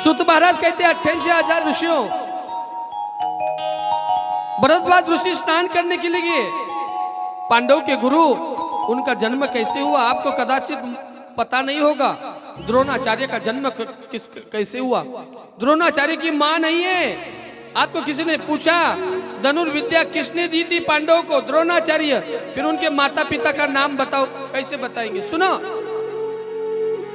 सूत महाराज कहते हैं 88,000 ऋषियों, भरद्वाज ऋषि स्नान करने के लिए गए। पांडव के गुरु, उनका जन्म कैसे हुआ आपको कदाचित पता नहीं होगा। द्रोणाचार्य का जन्म कैसे हुआ? द्रोणाचार्य की मां नहीं है। आपको किसी ने पूछा धनुर्विद्या किसने दी थी पांडवों को? द्रोणाचार्य। फिर उनके माता पिता का नाम बताओ, कैसे बताएंगे? सुनो,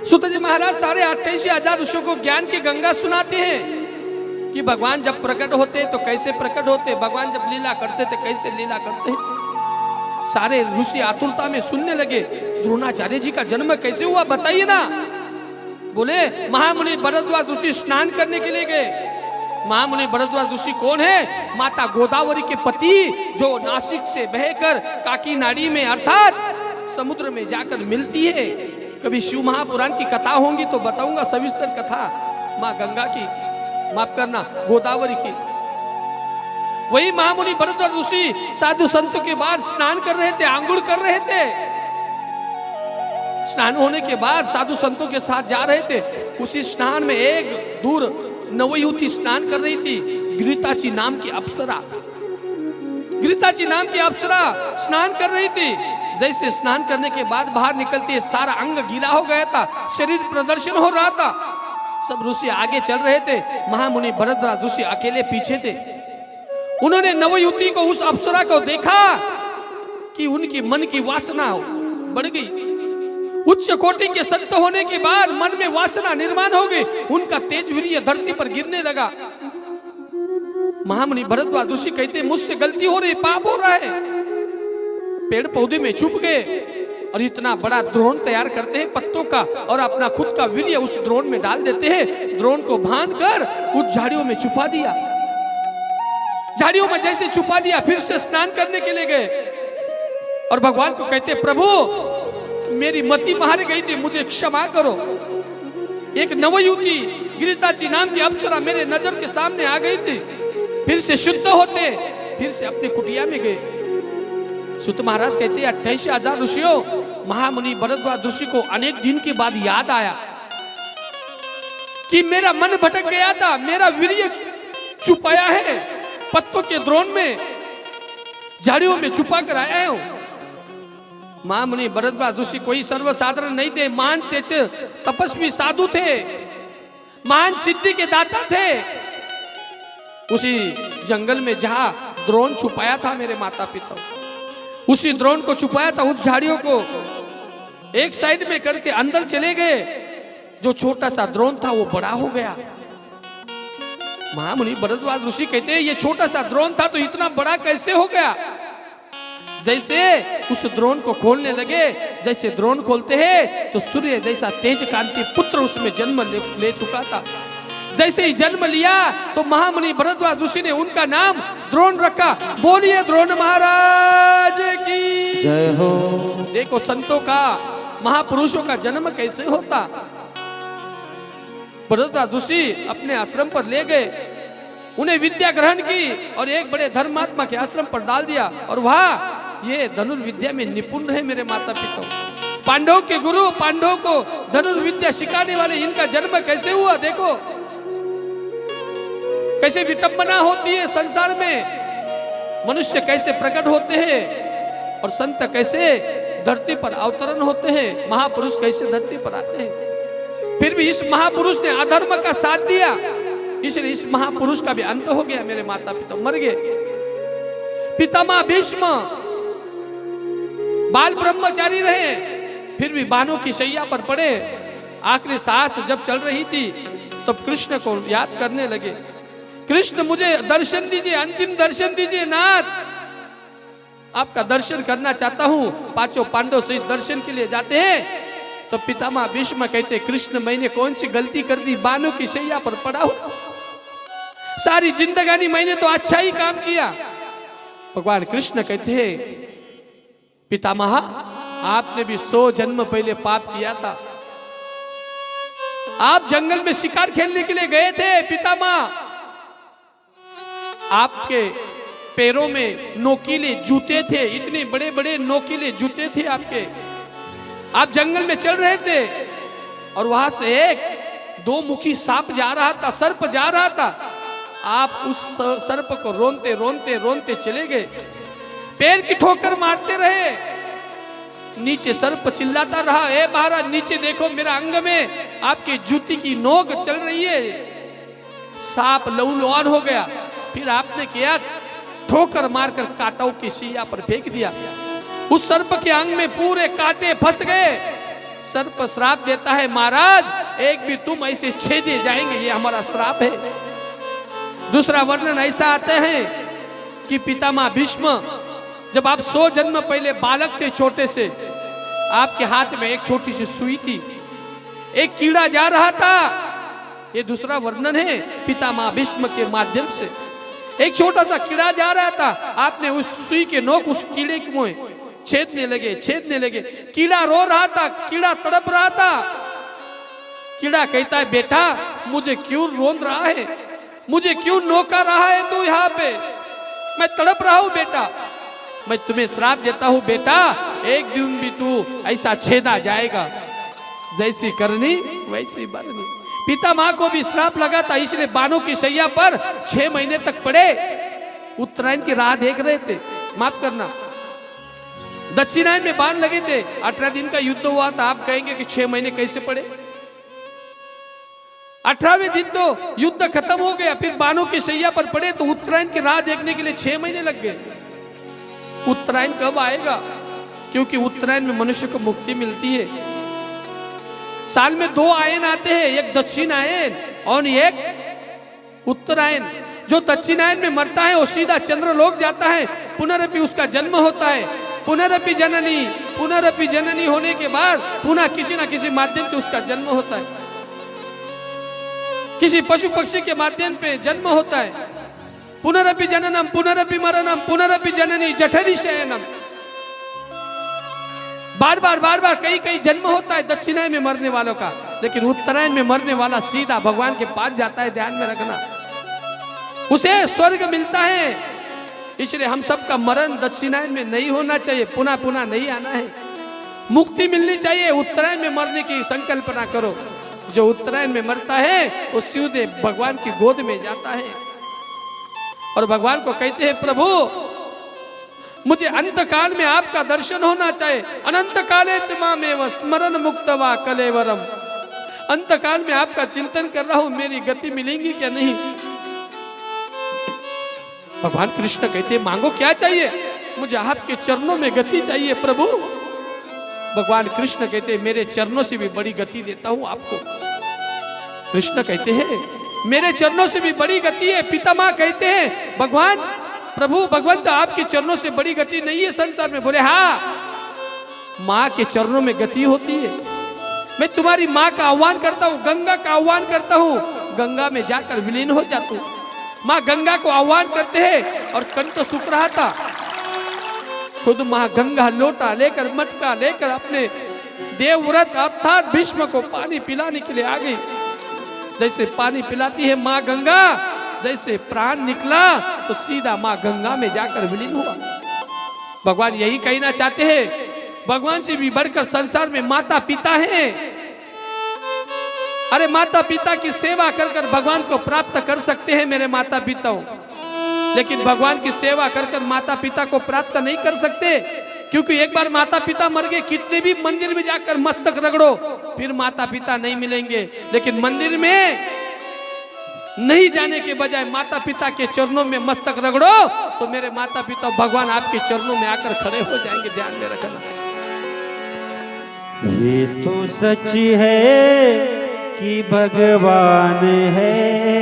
सूत जी महाराज 88,000 ऋषियों को ज्ञान की गंगा सुनाते हैं कि भगवान जब प्रकट होते तो कैसे प्रकट होते, भगवान जब लीला करते थे कैसे लीला करते हैं। सारे ऋषि आतुरता में सुनने लगे, द्रोणाचार्य जी का जन्म कैसे हुआ बताइए ना। बोले महामुनि भरद्वाज ऋषि स्नान करने के लिए गए। महामुनि भरद्वाज ऋषि कौन है? माता गोदावरी के पति, जो नासिक से बहकर काकी नाड़ी में अर्थात समुद्र में जाकर मिलती है। कभी शिव महापुराण की कथा होंगी तो बताऊंगा सविस्तर कथा, माँ गंगा की, माफ करना गोदावरी की। वही महामुनि भरद्वाज ऋषि साधु संतों के बाद स्नान कर रहे थे, आंगुड़ कर रहे थे। स्नान होने के बाद साधु संतों के साथ जा रहे थे। उसी स्नान में एक दूर नवयुवती स्नान कर रही थी, गिरिताची नाम की अप्सरा। गिरिताची नाम की अप्सरा स्नान कर रही थी। जैसे स्नान करने के बाद बाहर निकलती, सारा अंग गीला हो गया था, शरीर प्रदर्शन हो रहा था। सब ऋषि आगे चल रहे थे, महामुनि भरद्वाज ऋषि अकेले पीछे थे। उन्होंने नवयुवती को, उस अप्सरा को देखा कि उनकी मन की वासना बढ़ गई। उच्च कोटि के संत होने के बाद मन में वासना निर्माण हो गई, उनका तेज वीर्य धरती पर गिरने लगा। महामुनि भरद्वाज ऋषि कहते मुझसे गलती हो रही, पाप हो रहा है। पेड़ पौधे में छुप गए और इतना बड़ा द्रोण तैयार करते हैं पत्तों का, और अपना खुद का वीर्य उस द्रोण में डाल देते हैं। द्रोण को बांधकर उस झाड़ियों में छुपा दिया। झाड़ियों में जैसे छुपा दिया, फिर से स्नान करने के लिए गए और भगवान को कहते प्रभु मेरी मति बाहर गई थी, मुझे क्षमा करो। एक नवयुवती गिरिताची नाम की अप्सरा मेरे नजर के सामने आ गई थी। फिर से शुद्ध होते, फिर से अपने कुटिया में गए। सूत महाराज कहते हैं 88,000 ऋषियों, महामुनि भरद्वाज ऋषि को अनेक दिन के बाद याद आया कि मेरा मन भटक गया था, मेरा वीर्य छुपाया है पत्तों के द्रोण में, झाड़ियों में छुपा कर आया हूं। महामुनि भरद्वाज ऋषि कोई सर्वसाधारण नहीं थे, महान तेज तपस्वी साधु थे, महान सिद्धि के दाता थे। उसी जंगल में जहां द्रोण छुपाया था मेरे माता पिता, उसी द्रोण को छुपाया था, उस झाड़ियों को एक साइड में करके अंदर चले गए। जो छोटा सा द्रोण था वो बड़ा हो गया। महामुनि भरद्वाज ऋषि कहते हैं ये छोटा सा द्रोण था तो इतना बड़ा कैसे हो गया? जैसे उस द्रोण को खोलने लगे, जैसे द्रोण खोलते हैं तो सूर्य जैसा तेज कांति पुत्र उसमें जन्म ले चुका था। जैसे ही जन्म लिया तो महामुनि भरद्वाज ऋषि ने उनका नाम द्रोण रखा। बोलिए द्रोण महाराज की जय हो। देखो संतों का, महापुरुषों का जन्म कैसे होता। भरद्वाज ऋषि अपने आश्रम पर ले गए, उन्हें विद्या ग्रहण की और एक बड़े धर्मात्मा के आश्रम पर डाल दिया, और वहां ये धनुर्विद्या में निपुण रहे मेरे माता पिता। पांडवों के गुरु, पांडवों को धनुर्विद्या सिखाने वाले, इनका जन्म कैसे हुआ? देखो कैसे विटंबना होती है संसार में, मनुष्य कैसे प्रकट होते हैं और संत कैसे धरती पर अवतरण होते हैं, महापुरुष कैसे धरती पर आते हैं। फिर भी इस महापुरुष ने अधर्म का साथ दिया, इसलिए इस महापुरुष का भी अंत हो गया। मेरे माता पिता मर गए। पितामह भीष्म बाल ब्रह्मचारी रहे, फिर भी बाणों की शैया पर पड़े। आखिरी सांस जब चल रही थी तब कृष्ण को याद करने लगे, कृष्ण मुझे दर्शन दीजिए, अंतिम दर्शन दीजिए नाथ, आपका दर्शन करना चाहता हूं। पांचों पांडव सहित दर्शन के लिए जाते हैं तो पितामह भीष्म कहते कृष्ण मैंने कौन सी गलती कर दी, बाणों की शैया पर पड़ा हूं, सारी जिंदगानी मैंने तो अच्छा ही काम किया। भगवान कृष्ण कहते हैं पितामह आपने भी 100 जन्म पहले पाप किया था। आप जंगल में शिकार खेलने के लिए गए थे पितामह, आपके पैरों में नोकीले जूते थे, इतने बड़े बड़े नोकीले जूते थे आपके। आप जंगल में चल रहे थे और वहां से एक दो मुखी सांप जा रहा था, सर्प जा रहा था। आप उस सर्प को रोनते रोनते रोनते चले गए, पैर की ठोकर मारते रहे। नीचे सर्प चिल्लाता रहा, ए महाराज नीचे देखो, मेरा अंग में आपकी जूती की नोक चल रही है। सांप लहूलुहान हो गया। फिर आपने किया, ठोकर मारकर कांटों की सिया पर फेंक दिया। उस सर्प के अंग में पूरे कांटे फंस गए। सर्प श्राप देता है, महाराज एक भी तुम ऐसे छेदे जाएंगे, ये हमारा श्राप है। दूसरा वर्णन ऐसा आता है कि पितामह भीष्म, जब आप 100 जन्म पहले बालक थे छोटे से, आपके हाथ में एक छोटी सी सुई थी, एक कीड़ा जा रहा था। ये दूसरा वर्णन है पितामह भीष्म के माध्यम से। एक छोटा सा कीड़ा जा रहा था, आपने उस सुई के नोक उस कीड़े के मुंह छेदने लगे। कीड़ा रो रहा था, कीड़ा तड़प रहा था। कीड़ा कहता है, बेटा मुझे क्यों रोन रहा है, मुझे क्यों नोका रहा है तू यहाँ पे, मैं तड़प रहा हूँ बेटा। मैं तुम्हें श्राप देता हूँ बेटा, एक दिन भी तू ऐसा छेदा जाएगा, जैसी करनी वैसी बरनी। पितामह को भी श्राप लगा था, इसलिए बाणों की सैया पर 6 महीने तक पड़े। उत्तरायण की राह देख रहे थे, माफ करना, दक्षिणायन में बाण लगे थे। 18 दिन का युद्ध हुआ था। आप कहेंगे कि 6 महीने कैसे पड़े? 18वें दिन तो युद्ध खत्म हो गया, फिर बाणों की सैया पर पड़े, तो उत्तरायण की राह देखने के लिए 6 महीने लग गए। उत्तरायण कब आएगा? क्योंकि उत्तरायण में मनुष्य को मुक्ति मिलती है। साल में 2 आयन आते हैं, एक दक्षिणायन और एक उत्तरायण। जो दक्षिणायन में मरता है वो सीधा चंद्रलोक जाता है, पुनरपि उसका जन्म होता है। पुनरपि जननी होने के बाद पुनः किसी न किसी माध्यम से उसका जन्म होता है, किसी पशु पक्षी के माध्यम पे जन्म होता है। पुनरपि जननम पुनरपि मरणम पुनरपि जननी जठरी शयनम। बार बार कई जन्म होता है दक्षिणायन में मरने वालों का, लेकिन उत्तरायण में मरने वाला सीधा भगवान के पास जाता है। ध्यान में रखना, उसे स्वर्ग मिलता है। इसलिए हम सबका मरण दक्षिणायन में नहीं होना चाहिए, पुनः नहीं आना है, मुक्ति मिलनी चाहिए। उत्तरायण में मरने की संकल्पना करो। जो उत्तरायण में मरता है वो सीधे भगवान की गोद में जाता है और भगवान को कहते हैं, प्रभु मुझे अंत काल में आपका दर्शन होना चाहिए। अनंत काले च मामेव स्मरण मुक्तवा कलेवरम। अंत काल में आपका चिंतन कर रहा हूं, मेरी गति मिलेगी क्या नहीं? भगवान कृष्ण कहते, मांगो क्या चाहिए? मुझे आपके चरणों में गति चाहिए प्रभु। भगवान कृष्ण कहते, मेरे चरणों से भी बड़ी गति देता हूं आपको। कृष्ण कहते हैं, मेरे चरणों से भी बड़ी गति है। पितामह कहते हैं, भगवान प्रभु भगवंत आपके चरणों से बड़ी गति नहीं है संसार में। बोले, हाँ, माँ के चरणों में गति होती है। मैं तुम्हारी माँ का आह्वान करता हूँ, गंगा का आह्वान करता हूँ, गंगा में जाकर विलीन हो जाता हूँ। माँ गंगा को आह्वान करते हैं और कंठ सूख रहा था। खुद माँ गंगा लोटा लेकर, मटका लेकर अपने देवव्रत अर्थात भीष्म को पानी पिलाने के लिए आ गई। जैसे पानी पिलाती है माँ गंगा, जैसे प्राण निकला तो सीधा माँ गंगा में जाकर विलीन हुआ। भगवान यही कहना चाहते हैं, भगवान से भी बढ़कर संसार में माता पिता हैं। अरे माता पिता की सेवा कर कर भगवान को प्राप्त कर सकते हैं मेरे माता पिता, लेकिन भगवान की सेवा कर कर माता पिता को प्राप्त नहीं कर सकते। क्योंकि एक बार माता पिता मर गए, कितने भी मंदिर में जाकर मस्तक रगड़ो, फिर माता पिता नहीं मिलेंगे। लेकिन मंदिर में नहीं जाने के बजाय माता पिता के चरणों में मस्तक रगड़ो तो मेरे माता पिता भगवान आपके चरणों में आकर खड़े हो जाएंगे। ध्यान में रखना। ये तो सच है कि भगवान है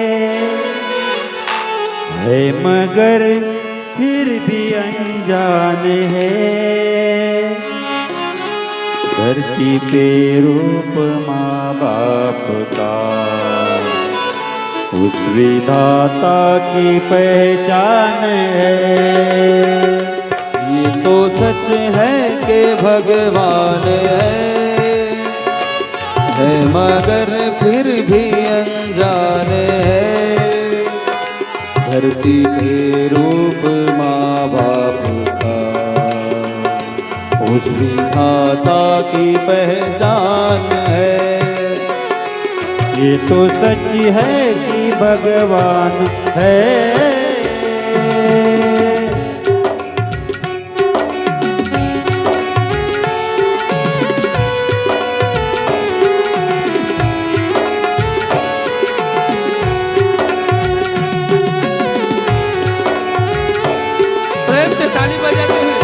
मगर फिर भी अनजान है। धरती पे रूप माँ बाप का उस विधाता की पहचान है। ये तो सच है कि भगवान है मगर फिर भी अनजान है। धरती पे रूप माँ बाप का उस विधाता की पहचान है। ये तो सच है कि भगवान है। प्रेम से ताली बजाते हुए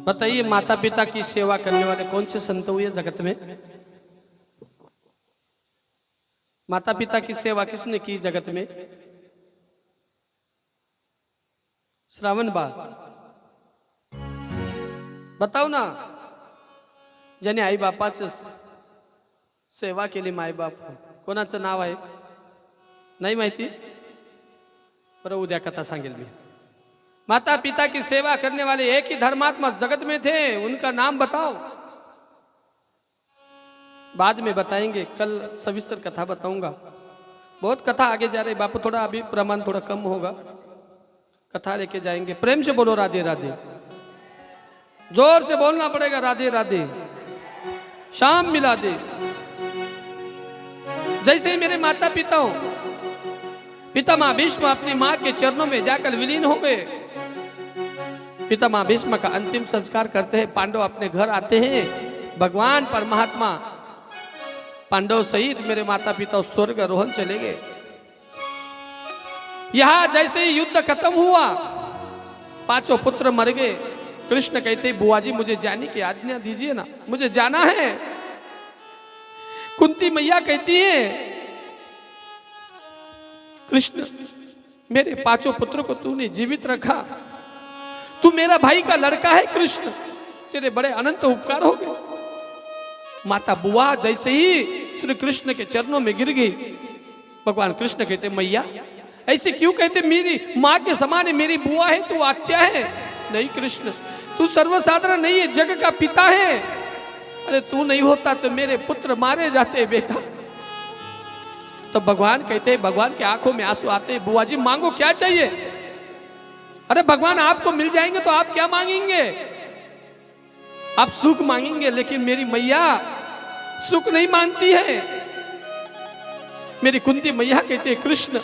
बताइए, माता पिता की सेवा करने वाले कौन से संत हुए जगत में? माता पिता की सेवा किसने की जगत में? श्रावण बा बताओ ना. ज्याने आई बापाचं सेवा केली, माय बाप, कोणाचं नाव आहे? नाही माहिती? बरं, उद्या कथा सांगेल मी. माता पिता की सेवा करने वाले एक ही धर्मात्मा जगत में थे, उनका नाम बताओ. बाद में बताएंगे, कल सविस्तर कथा बताऊंगा. बहुत कथा आगे जा रही बापू, थोड़ा अभी प्रमाण थोड़ा कम होगा, कथा लेके जाएंगे. प्रेम से बोलो राधे राधे, जोर से बोलना पड़ेगा राधे राधे. शाम मिला दे. जैसे ही मेरे माता पिता हो, पितामह भीष्म अपनी मां के चरणों में जाकर विलीन हो गए. पितामह भीष्म का अंतिम संस्कार करते हैं. पांडव अपने घर आते हैं. भगवान परमात्मा पांडव सहित मेरे माता पिता स्वर्ग आरोहण चले गए. यहां जैसे ही युद्ध खत्म हुआ, पांचों पुत्र मर गए. कृष्ण कहते, बुआ जी मुझे जाने की आज्ञा दीजिए ना, मुझे जाना है. कुंती मैया कहती है, कृष्ण मेरे पांचों पुत्रों को तूने जीवित रखा, तू मेरा भाई का लड़का है कृष्ण, तेरे बड़े अनंत उपकार हो गए. माता बुआ जैसे ही श्री कृष्ण के चरणों में गिर गई. भगवान कृष्ण कहते, मैया ऐसे क्यों कहते? मेरी माँ के समान है, मेरी बुआ है, तू आत्या है. नहीं कृष्ण, तू सर्वसाधारण नहीं है, जग का पिता है. अरे तू नहीं होता तो मेरे पुत्र मारे जाते बेटा. तो भगवान कहते, भगवान के आंखों में आंसू आते, बुआ जी मांगो क्या चाहिए? अरे भगवान आपको मिल जाएंगे तो आप क्या मांगेंगे? आप सुख मांगेंगे, लेकिन मेरी मैया सुख नहीं मांगती है. मेरी कुंती मैया कहते, कृष्ण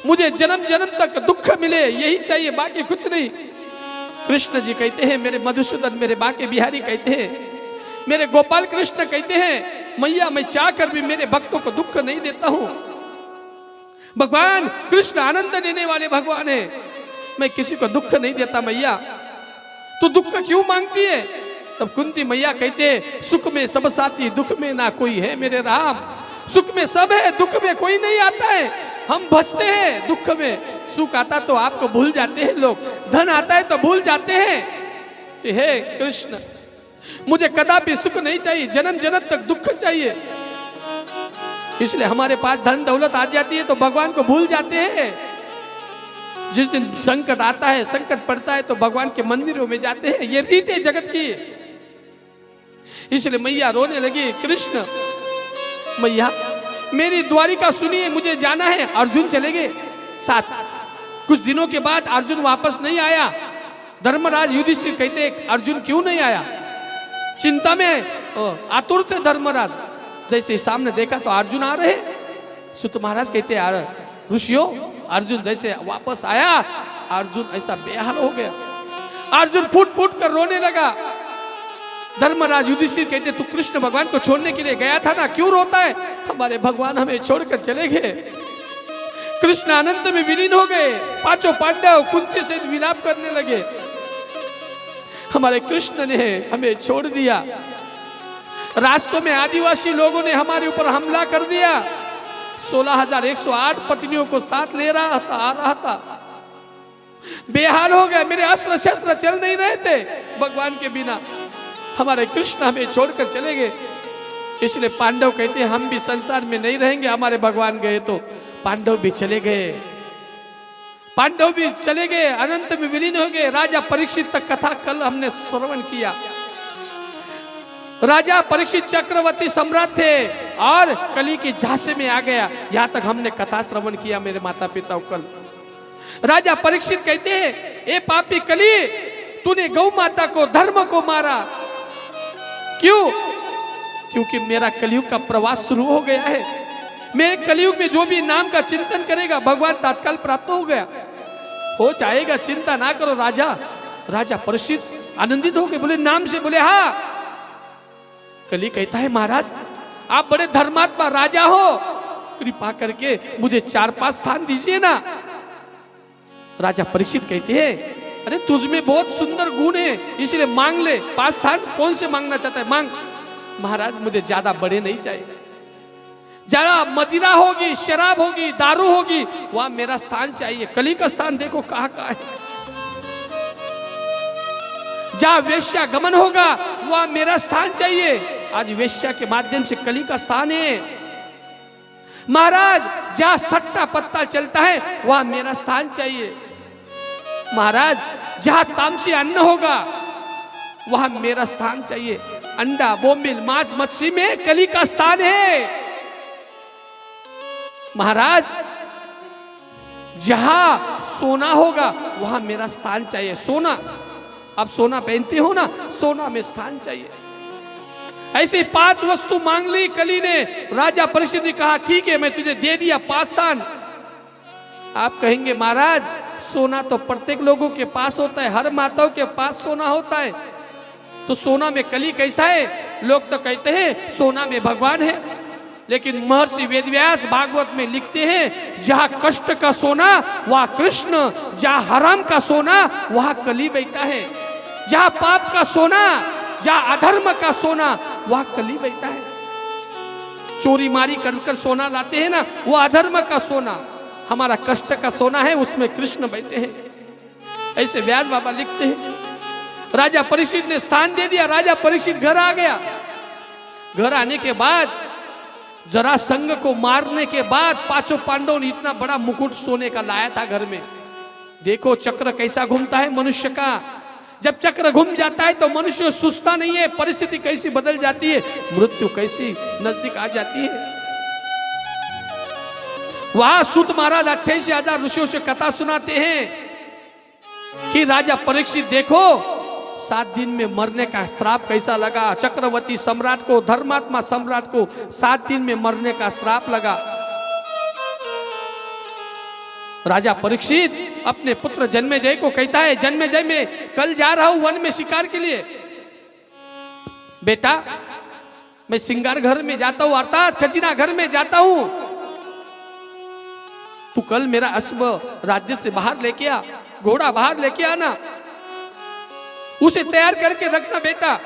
मुझे जन्म जन्म तक दुख मिले यही चाहिए, बाकी कुछ नहीं. कृष्ण जी कहते हैं, मेरे मधुसूदन, मेरे बाके बिहारी कहते हैं, मेरे गोपाल कृष्ण कहते हैं, मैया मैं चाह कर भी मेरे भक्तों को दुख नहीं देता हूं. भगवान कृष्ण आनंद देने वाले भगवान है, मैं किसी को दुख नहीं देता. मैया तू दुख क्यों मांगती है? तब कुंती मैया कहते, सुख में सब साथी, दुख में ना कोई है मेरे राम. सुख में सब है, दुख में कोई नहीं आता है. हम फंसते हैं दुख में. सुख आता तो आपको भूल जाते हैं लोग, धन आता है तो भूल जाते हैं. हे कृष्ण मुझे कदापि सुख नहीं चाहिए, जन्म जन्म तक दुख चाहिए. इसलिए हमारे पास धन दौलत आ जाती है तो भगवान को भूल जाते हैं. जिस दिन संकट आता है, संकट पड़ता है तो भगवान के मंदिरों में जाते हैं. ये रीत है जगत की. इसलिए मैया रोने लगी, कृष्ण मैया मेरी द्वारिका सुनिए, मुझे जाना है. अर्जुन चले गए साथ. कुछ दिनों के बाद अर्जुन वापस नहीं आया. धर्मराज युधिष्ठिर कहते, अर्जुन क्यों नहीं आया? चिंता में आतुर थे धर्मराज. जैसे सामने देखा तो अर्जुन आ रहे. सुत महाराज कहते, ऋषियों अर्जुन जैसे वापस आया, अर्जुन ऐसा बेहाल हो गया. अर्जुन फूट फूट कर रोने लगा. धर्मराज युधिष्ठिर कहते, तू कृष्ण भगवान को छोड़ने के लिए गया था ना, क्यों रोता है? हमारे भगवान हमें छोड़कर चले गए. कृष्ण आनंद में विलीन हो गए. पांचों पांडव कुंती से विलाप करने लगे, हमारे कृष्ण ने हमें छोड़ दिया. रास्तों में आदिवासी लोगों ने हमारे ऊपर हमला कर दिया। 16,108 पत्नियों को साथ ले रहा था, आ रहा था। बेहाल हो गया, मेरे अस्त्र शस्त्र चल नहीं रहे थे भगवान के बिना। हमारे कृष्ण हमें छोड़कर चले गए। इसलिए पांडव कहते हैं हम भी संसार में नहीं रहेंगे, हमारे भगवान गए तो पांडव भी चले गए। पांडव भी चले गए, अनंत में विलीन हो गए। राजा परीक्षित तक कथा कल हमने श्रवण किया। राजा परीक्षित चक्रवर्ती सम्राट थे और कली के झांसे में आ गया। यहां तक हमने कथा श्रवण किया मेरे माता पिता कल। राजा परीक्षित कहते हैं, ए पापी कली, तूने गौ माता को, धर्म को मारा। क्यों? क्योंकि मेरा कलयुग का प्रवास शुरू हो गया है। मैं कलयुग में जो भी नाम का चिंतन करेगा भगवान तत्काल प्राप्त हो गया, हो जाएगा, चिंता ना करो राजा। राजा परीक्षित आनंदित हो गए, बोले नाम से? बोले हाँ। कली कहता है महाराज आप बड़े धर्मात्मा राजा हो, कृपा करके मुझे 4-5 स्थान दीजिए ना। राजा परीक्षित कहते हैं, अरे तुझ में बहुत सुंदर गुण है, इसलिए मांग ले। 5 स्थान कौन से मांगना चाहता है, मांग। महाराज मुझे ज्यादा बड़े नहीं चाहिए, जरा मदिरा होगी, शराब होगी, दारू होगी, वहां मेरा स्थान चाहिए। कली का स्थान देखो कहां कहां है। जहां वेश्या गमन होगा वहां मेरा स्थान चाहिए। आज वेश्या के माध्यम से कली का स्थान है। महाराज जहां सट्टा पत्ता चलता है वहां मेरा स्थान चाहिए। महाराज जहां तामसी अन्न होगा वहां मेरा स्थान चाहिए। अंडा, बोमिल, मांस, मछली में कली का स्थान है। महाराज जहां सोना होगा वहां मेरा स्थान चाहिए। सोना, आप सोना पहनते हो ना, सोना में स्थान चाहिए। ऐसे 5 वस्तु मांग ली कली ने। राजा परीक्षित ने कहा ठीक है मैं तुझे दे दिया 5 स्थान। आप कहेंगे महाराज सोना तो प्रत्येक लोगों के पास होता है, हर माताओं के पास सोना होता है, तो सोना में कली कैसा है? लोग तो कहते हैं सोना में भगवान है, लेकिन महर्षि वेदव्यास भागवत में लिखते हैं जहां कष्ट का सोना वहां कृष्ण, जहां हराम का सोना वहां कली बैठा है। जहां पाप का सोना, जहां अधर्म का सोना वहां कली बैठा है। चोरी मारी कर सोना लाते हैं ना, वो अधर्म का सोना। हमारा कष्ट का सोना है, उसमें कृष्ण बैठे हैं। ऐसे व्यास बाबा लिखते हैं। राजा परीक्षित ने स्थान दे दिया। राजा परीक्षित घर आ गया। घर आने के बाद जरासंध को मारने के बाद 5 पांडवों ने इतना बड़ा मुकुट सोने का लाया था घर में। देखो चक्र कैसा घूमता है मनुष्य का। जब चक्र घूम जाता है तो मनुष्य सुस्ता नहीं है। परिस्थिति कैसी बदल जाती है, मृत्यु कैसी नजदीक आ जाती है। वहां सूत महाराज 88,000 ऋषियों से कथा सुनाते हैं कि राजा परीक्षित देखो 7 दिन में मरने का श्राप कैसा लगा। चक्रवर्ती सम्राट को, धर्मात्मा सम्राट को 7 दिन में मरने का श्राप लगा। राजा परीक्षित अपने पुत्र जन्मेजय को कहता है, जन्मेजय मैं कल जा रहा हूं वन में शिकार के लिए। बेटा मैं सिंगार घर में जाता हूं, अर्थात खजीना घर में जाता हूं, तू कल मेरा अश्व राज्य से बाहर लेके आ, घोड़ा बाहर लेके आना, उसे तैयार करके रखना बेटा।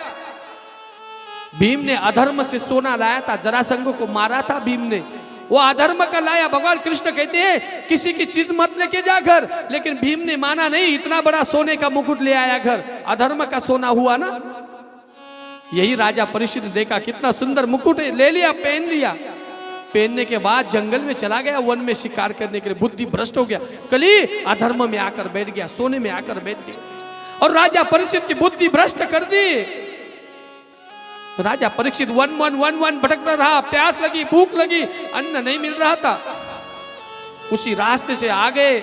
भीम ने अधर्म से सोना लाया था, जरासंध को मारा था भीम ने, वो अधर्म का लाया। भगवान कृष्ण कहते हैं किसी की चीज मत लेके जा घर, लेकिन भीम ने माना नहीं, इतना बड़ा सोने का मुकुट ले आया घर। अधर्म का सोना हुआ ना। यही राजा परीक्षित ने देखा कितना सुंदर मुकुट है, ले लिया, पहन लिया। पहनने के बाद जंगल में चला गया वन में शिकार करने के लिए। बुद्धि भ्रष्ट हो गया। कली अधर्म में आकर बैठ गया, सोने में आकर बैठ गया और राजा परीक्षित की बुद्धि भ्रष्ट कर दी। राजा परीक्षित वन भटक रहा, प्यास लगी, भूख लगी, अन्न नहीं मिल रहा था। उसी रास्ते से आ गए,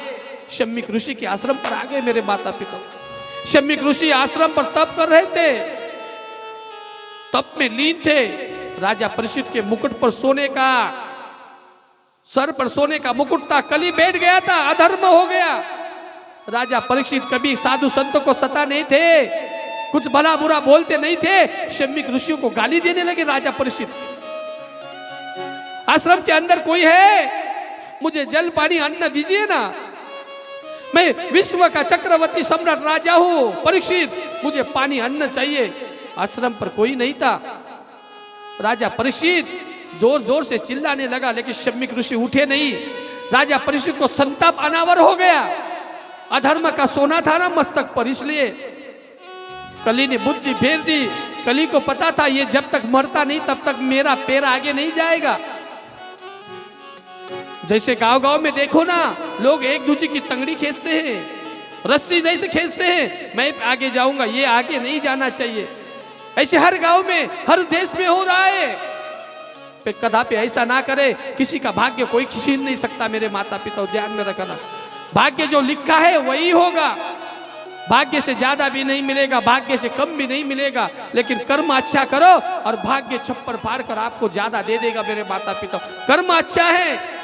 शम्मिक ऋषि के आश्रम पर आ गए मेरे माता पिता। शम्मिक ऋषि आश्रम पर तप कर रहे थे, तप में लीन थे। राजा परीक्षित के मुकुट पर सोने का, सर पर सोने का मुकुट था, कली बैठ गया था, अधर्म हो गया। राजा परीक्षित कभी साधु संतों को सता नहीं थे, कुछ भला बुरा बोलते नहीं थे। शम्मिक ऋषियों को गाली देने लगे राजा परीक्षित। आश्रम के अंदर कोई है, मुझे जल पानी अन्न दीजिए ना, मैं विश्व का चक्रवर्ती सम्राट राजा हूं, परीक्षित मुझे पानी अन्न चाहिए। आश्रम पर कोई नहीं था। राजा परीक्षित जोर जोर से चिल्लाने लगा, लेकिन शम्मिक ऋषि उठे नहीं। राजा परीक्षित को संताप अनावर हो गया। अधर्म का सोना था ना मस्तक पर, इसलिए कली ने बुद्धि फेर दी। कली को पता था ये जब तक मरता नहीं तब तक मेरा पैर आगे नहीं जाएगा। जैसे गांव गांव में देखो ना, लोग एक दूसरे की तंगड़ी खींचते हैं, रस्सी जैसे खींचते हैं, मैं आगे जाऊंगा, ये आगे नहीं जाना चाहिए। ऐसे हर गांव में, हर देश में हो रहा है। कदापि ऐसा ना करे। किसी का भाग्य कोई छीन नहीं सकता। मेरे माता पिता ध्यान में रखना, भाग्य जो लिखा है वही होगा। भाग्य से ज्यादा भी नहीं मिलेगा, भाग्य से कम भी नहीं मिलेगा, लेकिन कर्म अच्छा करो और भाग्य छप्पर फाड़ कर आपको ज्यादा दे देगा। मेरे माता पिता, कर्म अच्छा है।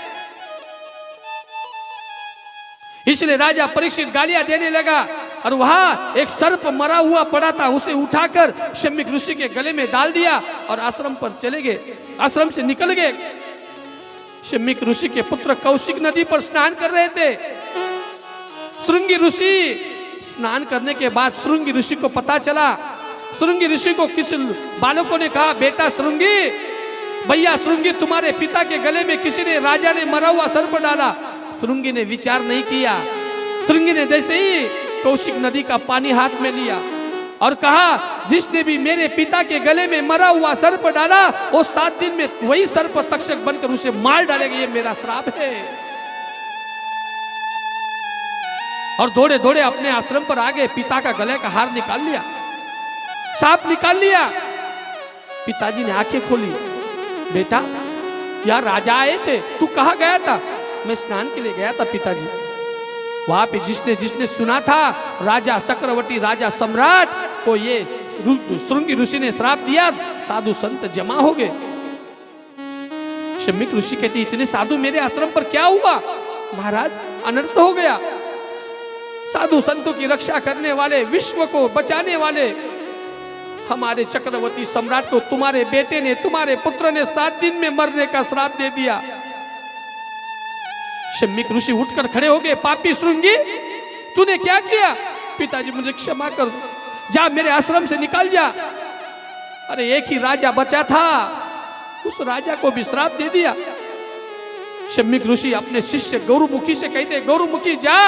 इसलिए राजा परीक्षित गालियां देने लगा और वहां एक सर्प मरा हुआ पड़ा था, उसे उठाकर शम्मिक ऋषि के गले में डाल दिया और आश्रम पर चले गए, आश्रम से निकल गए। शम्मिक ऋषि के पुत्र कौशिक नदी पर स्नान कर रहे थे। श्रृंगी ऋषि स्नान करने के बाद श्रृंगी ऋषि को पता चला। श्रृंगी ऋषि को किसी बालकों ने कहा, बेटा श्रृंगी, भैया श्रृंगी, तुम्हारे पिता के गले में किसी ने, राजा ने मरा हुआ सर्प डाला। श्रृंगी ने विचार नहीं किया। श्रृंगी ने जैसे ही कौशिक नदी का पानी हाथ में लिया और कहा, जिसने भी मेरे पिता के गले में मरा हुआ सर्प डाला वो 7 दिन में वही सर्प तक्षक बनकर उसे मार डालेगा, ये मेरा श्राप है। और दौड़े दौड़े अपने आश्रम पर आ गए। पिता का गले का हार निकाल लिया, सांप निकाल लिया। पिताजी ने आंखें खोली, बेटा यार राजा आए थे, तू कहाँ गया था? मैं स्नान के लिए गया था पिताजी। वहां पे जिसने जिसने सुना था राजा चक्रवर्ती, राजा सम्राट को ये श्रृंगी ऋषि ने श्राप दिया, साधु संत जमा हो गए। शम्मिक ऋषि कहते, इतने साधु मेरे आश्रम पर क्या हुआ? महाराज अनर्थ हो गया। साधु संतों की रक्षा करने वाले, विश्व को बचाने वाले हमारे चक्रवर्ती सम्राट को तुम्हारे बेटे ने, तुम्हारे पुत्र ने 7 दिन में मरने का श्राप दे दिया। शम्मिक ऋषि उठकर खड़े हो गए, पापी श्रृंगी, तूने क्या किया? पिताजी मुझे क्षमा कर, जा मेरे आश्रम से निकल जा। अरे एक ही राजा बचा था, उस राजा को भी श्राप दे दिया। शम्मिक ऋषि अपने शिष्य गौरमुखी से कहते, गौरमुखी जा,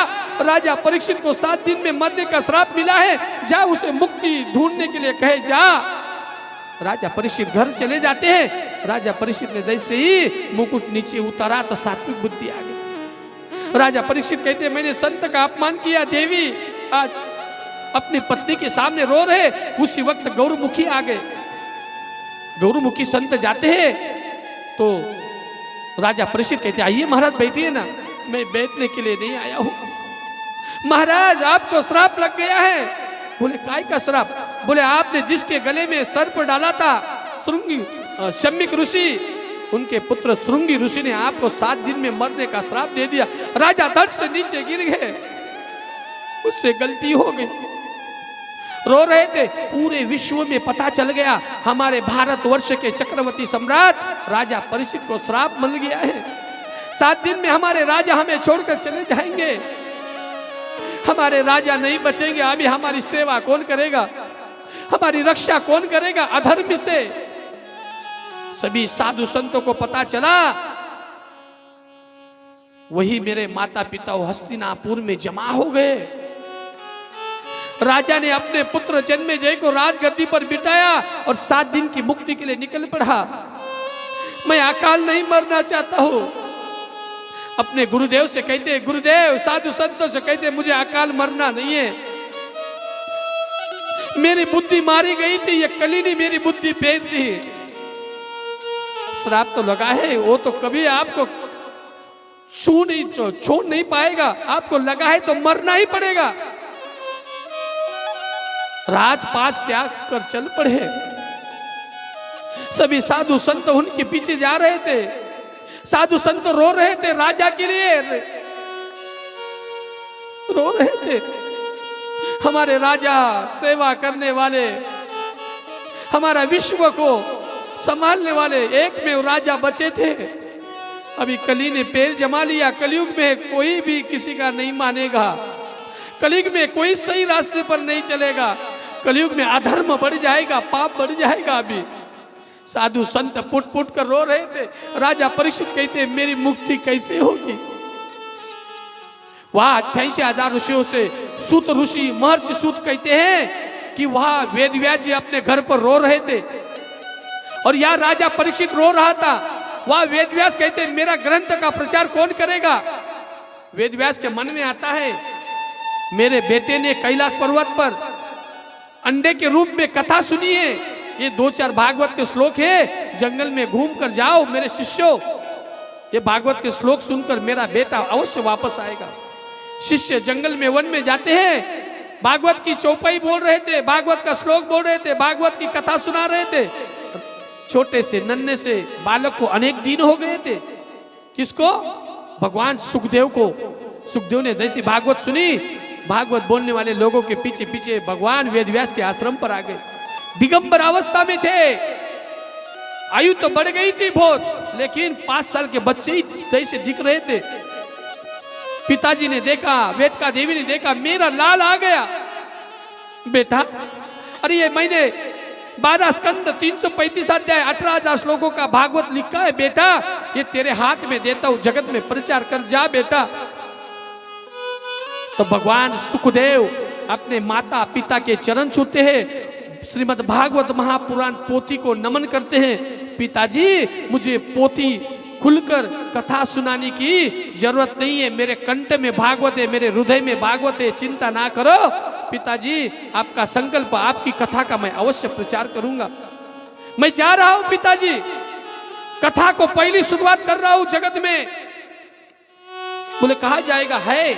राजा परीक्षित को 7 दिन में मरने का श्राप मिला है, जा उसे मुक्ति ढूंढने के लिए कहे जा। राजा परीक्षित घर चले जाते हैं। राजा परीक्षित ने जैसे ही मुकुट नीचे उतारा तो सात्विक बुद्धि आ गई। राजा परीक्षित कहते, मैंने संत का अपमान किया, देवी आज अपनी पत्नी के सामने रो रहे। उसी वक्त गौरमुखी आ गए। गौरमुखी संत जाते हैं तो राजा परीक्षित कहते, आइए महाराज बैठिए ना, मैं बैठने के लिए नहीं आया हूं। महाराज आपको श्राप लग गया है। बोले काय का श्राप? बोले आपने जिसके गले में सर्प डाला था श्रृंगी शम्मिक ऋषि, उनके पुत्र श्रृंगी ऋषि ने आपको 7 दिन में मरने का श्राप दे दिया। राजा धड़ से नीचे गिर गए, उससे गलती हो गई, रो रहे थे। पूरे विश्व में पता चल गया हमारे भारतवर्ष के चक्रवर्ती सम्राट राजा परीक्षित को श्राप मिल गया है। 7 दिन में हमारे राजा हमें छोड़कर चले जाएंगे, हमारे राजा नहीं बचेंगे। अभी हमारी सेवा कौन करेगा, हमारी रक्षा कौन करेगा अधर्म से? सभी साधु संतों को पता चला। वही मेरे माता पिता हस्तिनापुर में जमा हो गए। राजा ने अपने पुत्र जन्मेजय को राजगद्दी पर बिठाया और 7 दिन की मुक्ति के लिए निकल पड़ा। मैं अकाल नहीं मरना चाहता हूं। अपने गुरुदेव से कहते, गुरुदेव साधु संतों से कहते, मुझे अकाल मरना नहीं है। मेरी बुद्धि मारी गई थी, ये कली ने मेरी बुद्धि फेंक दी। श्राप तो लगा है, वो तो कभी आपको छोड़ नहीं पाएगा। आपको लगा है तो मरना ही पड़ेगा। राजपाट त्याग कर चल पड़े। सभी साधु संत उनके पीछे जा रहे थे। साधु संत रो रहे थे, राजा के लिए रो रहे थे। हमारे राजा सेवा करने वाले, हमारा विश्व को संभालने वाले एक में राजा बचे थे। अभी कली ने पैर जमा लिया। कलयुग में कोई भी किसी का नहीं मानेगा। कलयुग में कोई सही रास्ते पर नहीं चलेगा। कलयुग में अधर्म बढ़ जाएगा, पाप बढ़ जाएगा। अभी साधु संत पुट पुट कर रो रहे थे। राजा परीक्षित कहते मेरी मुक्ति कैसे होगी। वहां 88,000 ऋषियों से सूत ऋषि महर्षि सूत कहते हैं कि वहां वेद व्यास जी अपने घर पर रो रहे थे और यहाँ राजा परीक्षित रो रहा था। वहां वेद व्यास कहते मेरा ग्रंथ का प्रचार कौन करेगा। वेद व्यास के मन में आता है मेरे बेटे ने कैलाश पर्वत पर अंडे के रूप में कथा सुनी है। ये 2-4 भागवत के श्लोक है, जंगल में घूम कर जाओ मेरे शिष्यों, ये भागवत के श्लोक सुनकर मेरा बेटा अवश्य वापस आएगा। शिष्य जंगल में वन में जाते हैं, भागवत की चौपाई बोल रहे थे, भागवत का श्लोक बोल रहे थे, भागवत की कथा सुना रहे थे। छोटे से नन्हे से बालक को अनेक दिन हो गए थे। किसको? भगवान सुखदेव को। सुखदेव ने जैसी भागवत सुनी, भागवत बोलने वाले लोगों के पीछे पीछे भगवान वेदव्यास के आश्रम पर आ गए। दिगंबर अवस्था में थे, आयु तो बढ़ गई थी बहुत, लेकिन 5 साल के बच्चे ही जैसे दिख रहे थे। पिताजी ने देखा, वेदका देवी ने देखा, मेरा लाल आ गया। बेटा, अरे ये मैंने 12 स्कंद 335 अध्याय 18,000 श्लोकों का भागवत लिखा है बेटा, ये तेरे हाथ में देता हूं, जगत में प्रचार कर जा बेटा। तो भगवान सुखदेव अपने माता पिता के चरण छूते हैं, श्रीमद् भागवत महापुराण पोथी को नमन करते हैं। पिताजी, मुझे पोथी खुलकर कथा सुनाने की जरूरत नहीं है, मेरे कंठ में भागवत है, मेरे हृदय में भागवत है, चिंता ना करो। पिताजी, आपका संकल्प, आपकी कथा का मैं अवश्य प्रचार करूंगा। मैं जा रहा हूं पिताजी, कथा को पहली शुरुआत कर रहा हूं जगत में। बोले कहा जाएगा? है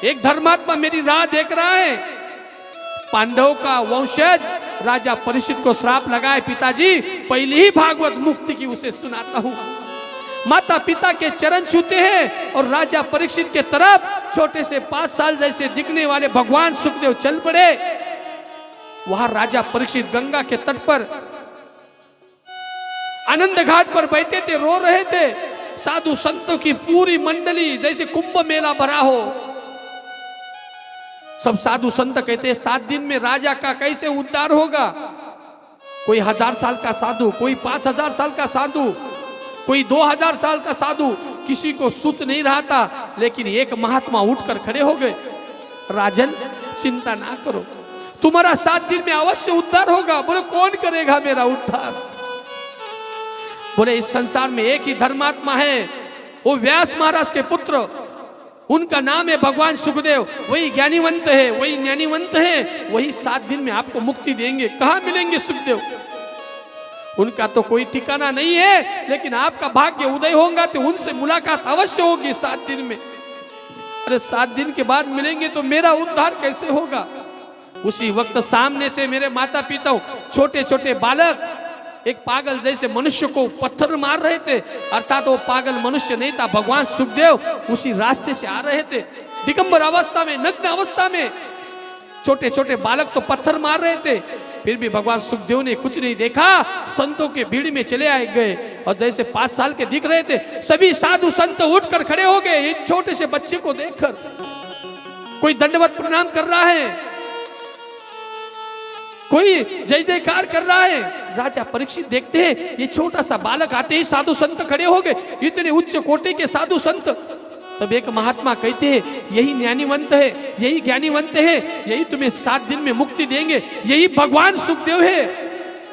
एक धर्मात्मा मेरी राह देख रहा है। पांडव का वंशज राजा परीक्षित को श्राप लगाए, पिताजी पहली ही भागवत मुक्ति की उसे सुनाता हूं। माता पिता के चरण छूते हैं और राजा परीक्षित के तरफ छोटे से 5 साल जैसे दिखने वाले भगवान सुखदेव चल पड़े। वहां राजा परीक्षित गंगा के तट पर आनंद घाट पर बैठे थे, रो रहे थे। साधु संतों की पूरी मंडली जैसे कुंभ मेला भरा हो। सब साधु संत कहते हैं 7 दिन में राजा का कैसे उद्धार होगा। कोई 1000 साल का साधु, कोई 5000 साल का साधु, कोई 2000 साल का साधु, किसी को सोच नहीं रहा था। लेकिन एक महात्मा उठकर खड़े हो गए, राजन चिंता ना करो, तुम्हारा 7 दिन में अवश्य उद्धार होगा। बोले कौन करेगा मेरा उद्धार? बोले इस संसार में एक ही धर्मात्मा है, वो व्यास महाराज के पुत्र, उनका नाम है भगवान सुखदेव। वही ज्ञानीवंत है, वही ज्ञानीवंत है, वही 7 दिन में आपको मुक्ति देंगे। कहाँ मिलेंगे सुखदेव? उनका तो कोई ठिकाना नहीं है, लेकिन आपका भाग्य उदय होगा तो उनसे मुलाकात अवश्य होगी 7 दिन में। अरे 7 दिन के बाद मिलेंगे तो मेरा उद्धार कैसे होगा? उसी वक्त सामने से मेरे माता पिता, छोटे छोटे बालक, एक पागल जैसे मनुष्य को पत्थर मार रहे थे। अर्थात वो पागल मनुष्य नहीं था, भगवान सुखदेव उसी रास्ते से आ रहे थे। दिगंबर अवस्था में, नग्न अवस्था में छोटे छोटे बालक तो पत्थर मार रहे थे, फिर भी भगवान सुखदेव ने कुछ नहीं देखा। संतों के भीड़ में चले आए गए और जैसे 5 साल के दिख रहे थे, सभी साधु संत उठकर खड़े हो गए। एक छोटे से बच्चे को देखकर कोई दंडवत प्रणाम कर रहा है, कोई जय जयकार कर रहा है। राजा परीक्षित देखते हैं ये छोटा सा बालक, आते ही साधु संत खड़े हो गए, इतने उच्च कोटि के साधु संत। तब एक महात्मा कहते हैं यही ज्ञानीवंत है, यही ज्ञानीवंत है, यही तुम्हें 7 दिन में मुक्ति देंगे, यही भगवान सुखदेव है।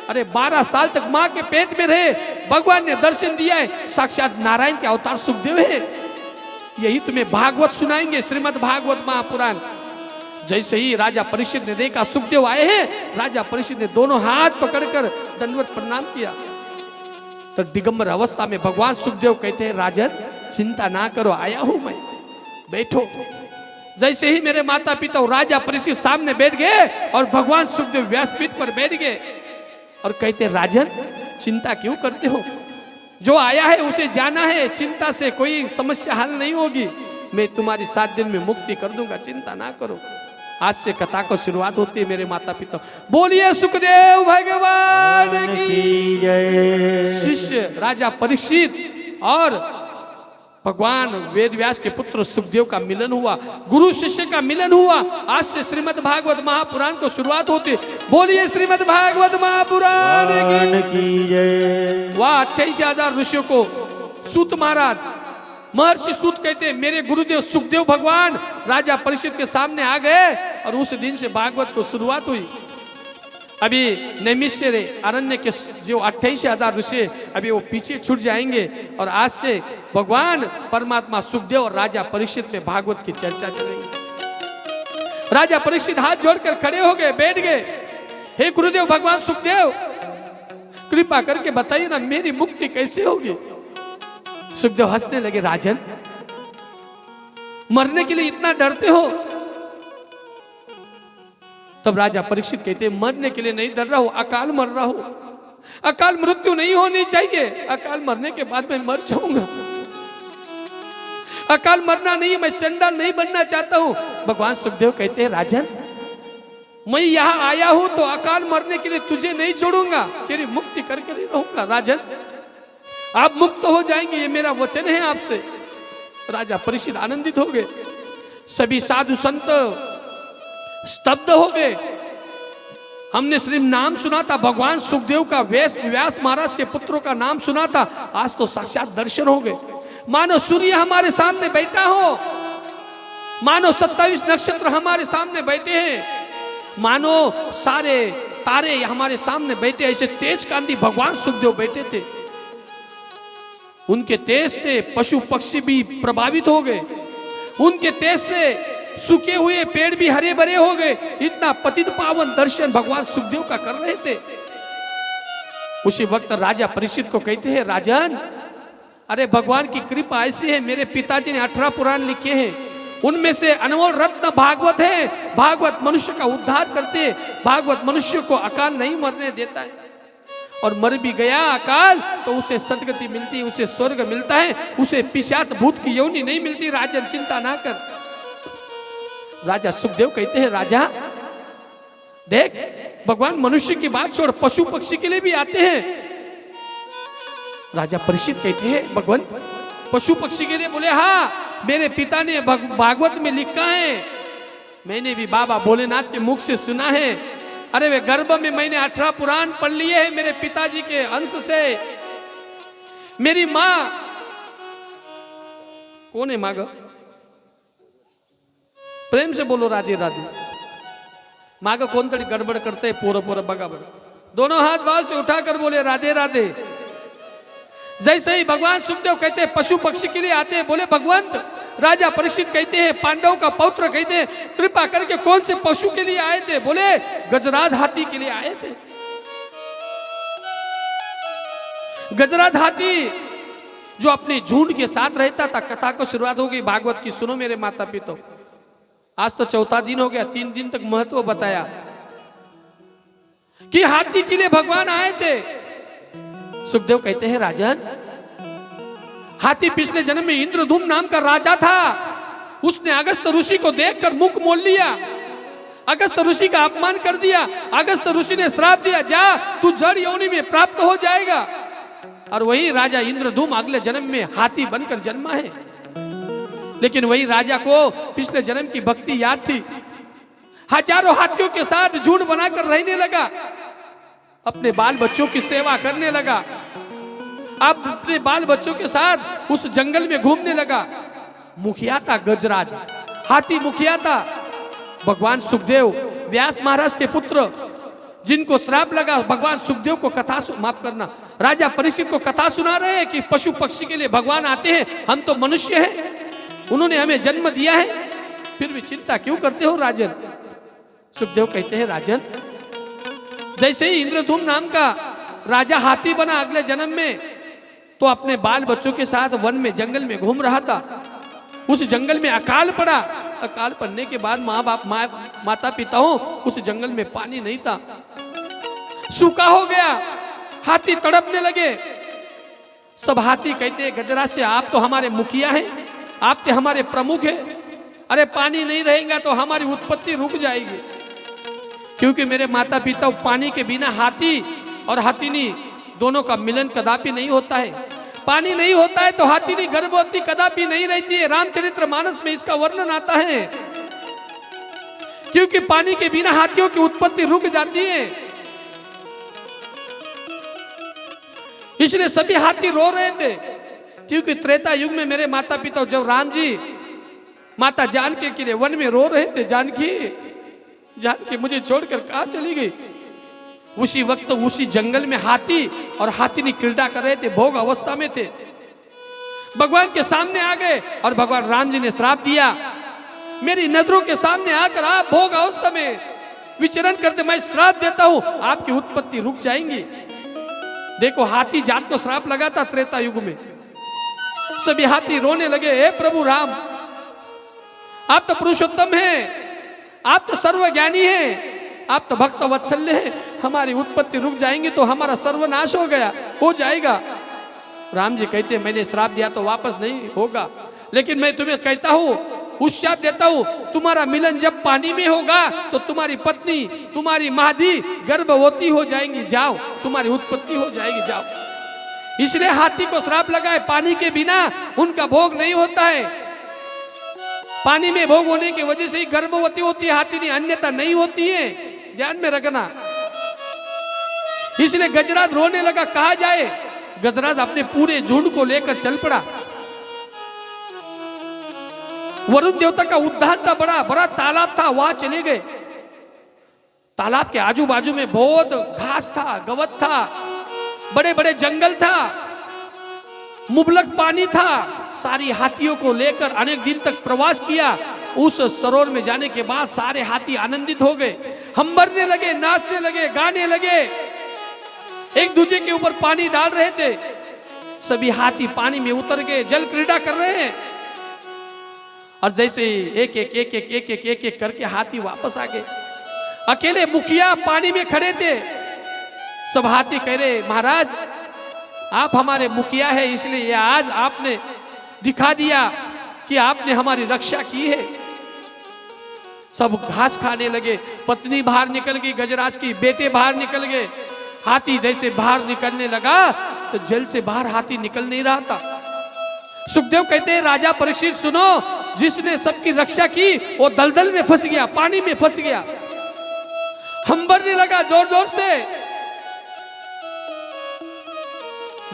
अरे 12 साल तक माँ के पेट में रहे, भगवान ने दर्शन दिया है, साक्षात नारायण के अवतार सुखदेव है। यही तुम्हें भागवत सुनाएंगे, श्रीमद् भागवत महापुराण। जैसे ही राजा परीक्षित ने देखा सुखदेव आए हैं, राजा परीक्षित ने दोनों हाथ पकड़कर दंडवत प्रणाम किया। तो दिगंबर अवस्था में भगवान सुखदेव कहते हैं राजन चिंता ना करो, आया हूं मैं, बैठो। जैसे ही मेरे माता पिता राजा परीक्षित सामने बैठ गए और भगवान सुखदेव व्यासपीठ पर बैठ गए और कहते राजन चिंता क्यों करते हो, जो आया है उसे जाना है, चिंता से कोई समस्या हल नहीं होगी, मैं तुम्हारी 7 दिन में मुक्ति कर दूंगा, चिंता ना करो। आज से कथा को शुरुआत होती है मेरे माता पिता। बोलिए सुखदेव भगवान की जय। शिष्य राजा परीक्षित और भगवान वेद व्यास के पुत्र सुखदेव का मिलन हुआ, गुरु शिष्य का मिलन हुआ। आज से श्रीमद् भागवत महापुराण को शुरुआत होती। बोलिए श्रीमद् भागवत महापुराण की जय। वह 28,000 ऋषियों को सूत महाराज, महर्षि सूत कहते हैं, मेरे गुरुदेव सुखदेव भगवान राजा परीक्षित के सामने आ गए और उस दिन से भागवत को शुरुआत हुई। अभी नैमिषारण्य अरण्य के जो 28,000 ऋषि अभी वो पीछे छूट जाएंगे और आज से भगवान परमात्मा सुखदेव और राजा परीक्षित में भागवत की चर्चा चलेगी। राजा परीक्षित हाथ जोड़कर खड़े हो गए, बैठ गए। हे गुरुदेव भगवान सुखदेव, कृपा करके बताइए ना मेरी मुक्ति कैसे होगी। सुखदेव हंसने लगे, राजन मरने के लिए इतना डरते हो? तब राजा परीक्षित कहते हैं, मरने के लिए नहीं डर रहा हूं, अकाल मर रहा हूं। अकाल मृत्यु नहीं होनी चाहिए, अकाल मरने के बाद मैं मर जाऊंगा। अकाल मरना नहीं, मैं चंडाल नहीं बनना चाहता हूं। भगवान सुखदेव कहते हैं, राजन मैं यहां आया हूं तो अकाल मरने के लिए तुझे नहीं छोड़ूंगा, तेरी मुक्ति करके नहीं रहूंगा। राजन आप मुक्त हो जाएंगे, ये मेरा वचन है आपसे। राजा परीक्षित आनंदित हो गए। सभी साधु संत स्तब्ध हो गए। हमने सिर्फ नाम सुना था, भगवान सुखदेव का, व्यास महाराज के पुत्रों का नाम सुना था, आज तो साक्षात दर्शन हो गए। मानो सूर्य हमारे सामने बैठा हो, मानो 27 नक्षत्र हमारे सामने बैठे हैं, मानो सारे तारे हमारे सामने बैठे। ऐसे तेज कांति भगवान सुखदेव बैठे थे। उनके तेज से पशु पक्षी भी प्रभावित हो गए। उनके तेज से सूखे हुए पेड़ भी हरे भरे हो गए। इतना पतित पावन दर्शन भगवान सुखदेव का कर रहे थे। उसी वक्त राजा परीक्षित को कहते हैं, राजन अरे भगवान की कृपा ऐसी है, मेरे पिताजी ने 18 पुराण लिखे हैं, उनमें से अनमोल रत्न भागवत है। भागवत मनुष्य का उद्धार करते, भागवत मनुष्य को अकाल नहीं मरने देता है। और मर भी गया अकाल तो उसे सदगति मिलती है, उसे स्वर्ग मिलता है, उसे पिशाच भूत की योनि नहीं मिलती। राजन चिंता ना कर। राजा सुखदेव कहते हैं, राजा देख भगवान मनुष्य की बात छोड़, पशु पक्षी के लिए भी आते हैं। राजा परीक्षित कहते हैं, भगवान पशु पक्षी के लिए? बोले हाँ, मेरे पिता ने भागवत में लिखा है, मैंने भी बाबा भोलेनाथ के मुख से सुना है। अरे वे गर्भ में मैंने 18 पुराण पढ़ लिए हैं मेरे पिताजी के अंश से। मेरी माँ कौन है? माँ प्रेम से बोलो राधे राधे। माँ का कौन तड़ी गड़बड़ करते है, पूरा पूरा बगाबर। दोनों हाथ भाव से उठाकर बोले राधे राधे। जैसे ही भगवान सुखदेव कहते हैं पशु पक्षी के लिए आते हैं, बोले भगवंत। राजा परीक्षित कहते हैं, पांडव का पौत्र कहते हैं, कृपा करके कौन से पशु के लिए आए थे? बोले गजराज हाथी के लिए आए थे। गजराज हाथी जो अपने झुंड के साथ रहता था। कथा को शुरुआत हो गई भागवत की, सुनो मेरे माता पिता। आज तो 4था दिन हो गया, 3 दिन तक महत्व बताया कि हाथी के लिए भगवान आए थे। सुखदेव कहते हैं, राजन हाथी पिछले जन्म में इंद्रधूम नाम का राजा था। उसने अगस्त ऋषि को देखकर मुख मोड़ लिया, अगस्त ऋषि का अपमान कर दिया। अगस्त ऋषि ने श्राप दिया, जा तू जड़ योनि में प्राप्त हो जाएगा। और वही राजा इंद्रधूम अगले जन्म में हाथी बनकर जन्मा है। लेकिन वही राजा को पिछले जन्म की भक्ति याद थी। हजारों हाथियों के साथ झुंड बनाकर रहने लगा, अपने बाल बच्चों की सेवा करने लगा। अब अपने बाल बच्चों के साथ उस जंगल में घूमने लगा। मुखिया था गजराज, हाथी मुखिया था। भगवान सुखदेव व्यास महाराज के पुत्र, जिनको श्राप लगा, भगवान सुखदेव को कथा माफ करना, राजा परीक्षित को कथा सुना रहे हैं कि पशु पक्षी के लिए भगवान आते हैं। हम तो मनुष्य हैं, उन्होंने हमें जन्म दिया है, फिर भी चिंता क्यों करते हो राजन? सुखदेव कहते हैं, राजन जैसे ही इंद्रधूम नाम का राजा हाथी बना अगले जन्म में, तो अपने बाल बच्चों के साथ वन में जंगल में घूम रहा था। उस जंगल में अकाल पड़ा। अकाल पड़ने के बाद माता पिताओं उस जंगल में पानी नहीं था, सूखा हो गया। हाथी तड़पने लगे। सब हाथी कहते हैं, गजराज से आप तो हमारे मुखिया हैं, आप तो हमारे प्रमुख हैं, अरे पानी नहीं रहेगा तो हमारी उत्पत्ति रुक जाएगी। क्योंकि मेरे माता पिता पानी के बिना हाथी और हाथीनी दोनों का मिलन कदापि नहीं होता है। पानी नहीं होता है तो हाथी गर्भवती कदापि नहीं रहती है। रामचरितमानस में इसका वर्णन आता है, क्योंकि पानी के बिना हाथियों की उत्पत्ति रुक जाती है। इसलिए सभी हाथी रो रहे थे, क्योंकि त्रेता युग में मेरे माता पिता जब राम जी माता जानकी के लिए वन में रो रहे थे, जानकी मुझे छोड़कर कहां चली गई। उसी वक्त उसी जंगल में हाथी और हाथिनी क्रीड़ा कर रहे थे, भोग अवस्था में थे। भगवान के सामने आ गए और भगवान राम जी ने श्राप दिया, मेरी नजरों के सामने आकर आप भोग अवस्था में विचरण करते, मैं श्राप देता हूं, आपकी उत्पत्ति रुक जाएंगी। देखो हाथी जात को श्राप लगा था त्रेता युग में। सभी हाथी रोने लगे, हे प्रभु राम, आप तो पुरुषोत्तम हैं, आप तो सर्वज्ञानी हैं, आप तो भक्त वत्सल्य हैं, हमारी उत्पत्ति रुक जाएंगी तो हमारा सर्वनाश हो जाएगा। राम जी कहते मैंने श्राप दिया तो वापस नहीं होगा, लेकिन मैं तुम्हें कहता हूं, उत्साह देता हूं, तुम्हारा मिलन जब पानी में होगा तो तुम्हारी पत्नी, तुम्हारी मादी गर्भवती हो जाएंगी, जाओ तुम्हारी उत्पत्ति हो जाएगी, जाओ। इसलिए हाथी को श्राप लगा है, पानी के बिना उनका भोग नहीं होता है। पानी में भोग होने की वजह से ही गर्भवती होती है हाथी, अन्यथा नहीं होती है, ध्यान में रखना। इसलिए गजराज रोने लगा, कहा जाए। गजराज अपने पूरे झुंड को लेकर चल पड़ा। वरुण देवता का उद्यान था, बड़ा तालाब था, वहां चले गए। तालाब के आजू बाजू में बहुत घास था, गवत था, बड़े बड़े जंगल था, मुबलक पानी था। सारी हाथियों को लेकर अनेक दिन तक प्रवास किया। उस सरोवर में जाने के बाद सारे हाथी आनंदित हो गए, हंबरने लगे, नाचने लगे, गाने लगे, एक दूसरे के ऊपर पानी डाल रहे थे। सभी हाथी पानी में उतर गए, जल क्रीड़ा कर रहे हैं। और जैसे एक एक करके हाथी वापस आ गए। अकेले मुखिया पानी में खड़े थे। सब हाथी कह रहे, महाराज आप हमारे मुखिया है, इसलिए आज आपने दिखा दिया कि आपने हमारी रक्षा की है। सब घास खाने लगे। पत्नी बाहर निकल गई गजराज की, बेटे बाहर निकल गए। हाथी जैसे बाहर निकलने लगा तो जल से बाहर हाथी निकल नहीं रहा था। सुखदेव कहते हैं, राजा परीक्षित सुनो, जिसने सबकी रक्षा की वो दलदल में फंस गया, पानी में फंस गया, हंबरने लगा जोर जोर से।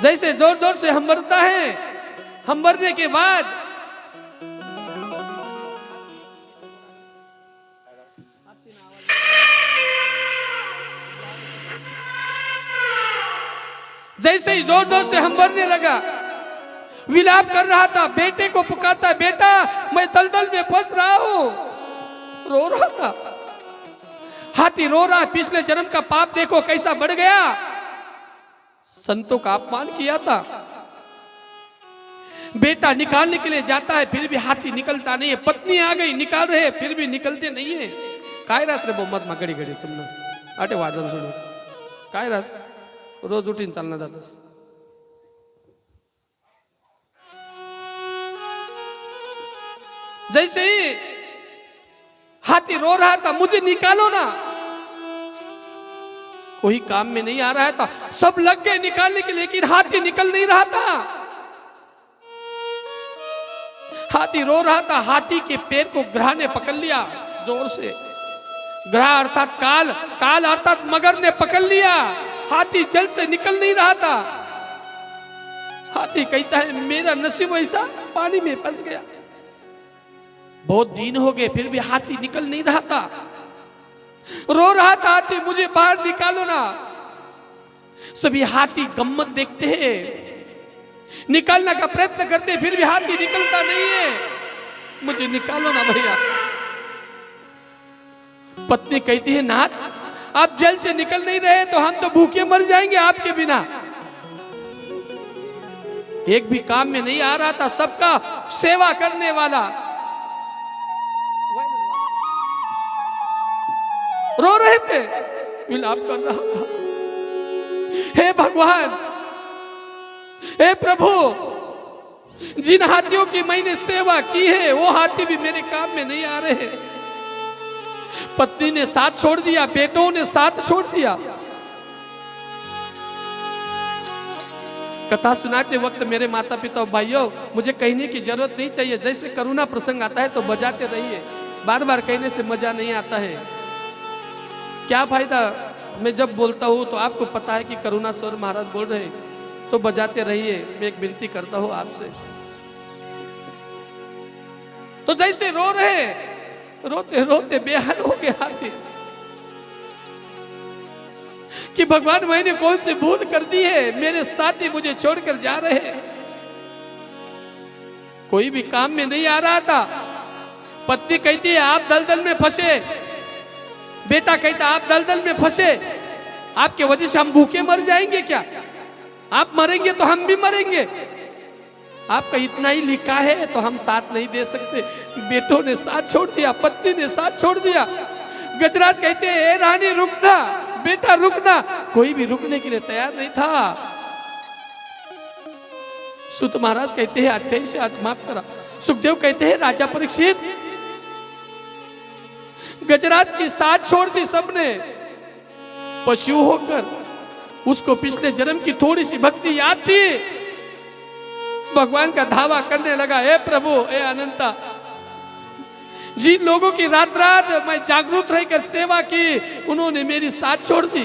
जैसे जोर जोर से हंबरता है, हंबरने के बाद जैसे ही जोर जोर से हंबरने लगा, विलाप कर रहा था, बेटे को पुकारता, बेटा मैं दलदल में फंस रहा हूं, रो रहा था। हाथी रो रहा, पिछले जन्म का पाप देखो कैसा बढ़ गया, संतों का अपमान किया था। बेटा निकालने के लिए जाता है, फिर भी हाथी निकलता नहीं है। पत्नी आ गई, निकाल रहे, फिर भी निकलते नहीं है। काय रस रे बोमत मा घड़ी घड़ी तुमने आटे वाजन सुनो, काय रस रोज उठीन चालना जातस। जैसे ही हाथी रो रहा था, मुझे निकालो ना, कोई काम में नहीं आ रहा था। सब लग गए निकालने के लिए, लेकिन हाथी निकल नहीं रहा था। हाथी रो रहा था। हाथी के पैर को ग्रह ने पकड़ लिया जोर से। ग्रह अर्थात काल, काल अर्थात मगर ने पकड़ लिया। हाथी जल से निकल नहीं रहा था। हाथी कहता है, मेरा नसीब ऐसा, पानी में फंस गया। बहुत दिन हो गए, फिर भी हाथी निकल नहीं रहा था। रो रहा था हाथी, मुझे बाहर निकालो ना। सभी हाथी गम्मत देखते हैं, निकालने का प्रयत्न करते, फिर भी हाथी निकलता नहीं है। मुझे निकालो ना भैया। पत्नी कहती है, नाथ आप जल से निकल नहीं रहे तो हम तो भूखे मर जाएंगे आपके बिना। एक भी काम में नहीं आ रहा था, सबका सेवा करने वाला रो रहे थे, विलाप कर रहा था। हे भगवान, हे प्रभु, जिन हाथियों की मैंने सेवा की है वो हाथी भी मेरे काम में नहीं आ रहे। पत्नी ने साथ छोड़ दिया, बेटों ने साथ छोड़ दिया। कथा सुनाते वक्त मेरे माता पिता और भाइयों, मुझे कहने की जरूरत नहीं चाहिए, जैसे करुणा प्रसंग आता है तो बजाते रहिए, बार बार कहने से मजा नहीं आता है। क्या फायदा, मैं जब बोलता हूँ तो आपको पता है कि करुणा स्वर महाराज बोल रहे, तो बजाते रहिए। मैं एक विनती करता हूँ आपसे। तो जैसे रो रहे, रोते रोते बेहाल हो गए हाथी कि भगवान मैंने कौन सी भूल कर दी है, मेरे साथी मुझे छोड़कर जा रहे हैं। कोई भी काम में नहीं आ रहा था। पत्नी कहती है आप दलदल में फंसे, बेटा कहता आप दलदल में फंसे, आपके वजह से हम भूखे मर जाएंगे क्या? आप मरेंगे तो हम भी मरेंगे, आपका इतना ही लिखा है तो हम साथ नहीं दे सकते। बेटों ने साथ छोड़ दिया, पत्नी ने साथ छोड़ दिया। गजराज कहते हैं ए रानी रुकना, बेटा रुकना, कोई भी रुकने के लिए तैयार नहीं था। सुत महाराज कहते हैं 28 आज माफ करा। सुखदेव कहते हैं राजा परीक्षित, गजराज की साथ छोड़ दी सबने, पशु होकर उसको पिछले जन्म की थोड़ी सी भक्ति याद थी, भगवान का धावा करने लगा। हे प्रभु, हे अनंता, जिन लोगों की रात रात मैं जागरूक रहकर सेवा की, उन्होंने मेरी साथ छोड़ दी।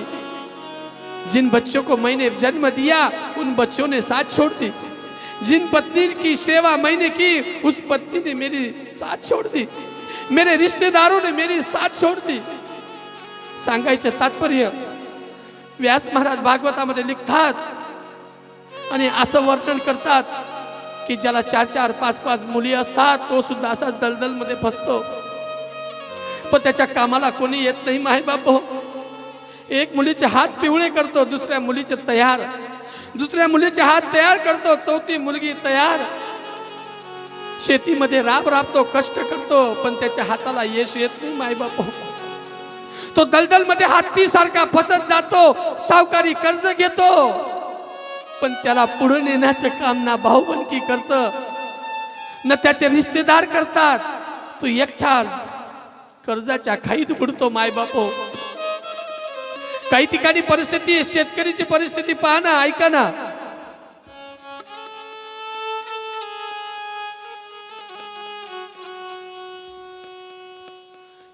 जिन बच्चों को मैंने जन्म दिया, उन बच्चों ने साथ छोड़ दी। जिन पत्नी की सेवा मैंने की, उस पत्नी ने मेरी साथ छोड़ दी। मेरे रिश्तेदारों ने मेरी साथ छोड़ दी। सांगायचं तात्पर्य व्यास महाराज भागवतामध्ये लिखतात आणि असं वर्णन करतात की ज्याला 4-4, 5-5 मुली असतात, तो सुद्धा असाच दलदल मध्ये फसतो, पण त्याच्या कामाला कोणी येत नाही। माय बाप हो, एक मुलीचे हात पिवळे करतो, दुसऱ्या मुलीचे तयार, दुसऱ्या मुलीचे हात तयार करतो, चौथी मुलगी तयार। शेतीमध्ये राबतो, कष्ट करतो, पण त्याच्या हाताला यश येत नाही। माय बाप हो, तो दलदल मध्ये हत्ती सारखा फसत जातो, सावकारी कर्ज घेतो, पण त्याला पुढे नेण्याचे काम ना भाऊबंदकी करतं न त्याचे रिश्तेदार करतात, तो एकटा कर्जाच्या खाईत बुडतो। माय बापो, काही ठिकाणी परिस्थिती, शेतकरीची परिस्थिती पहा ना, ऐका ना।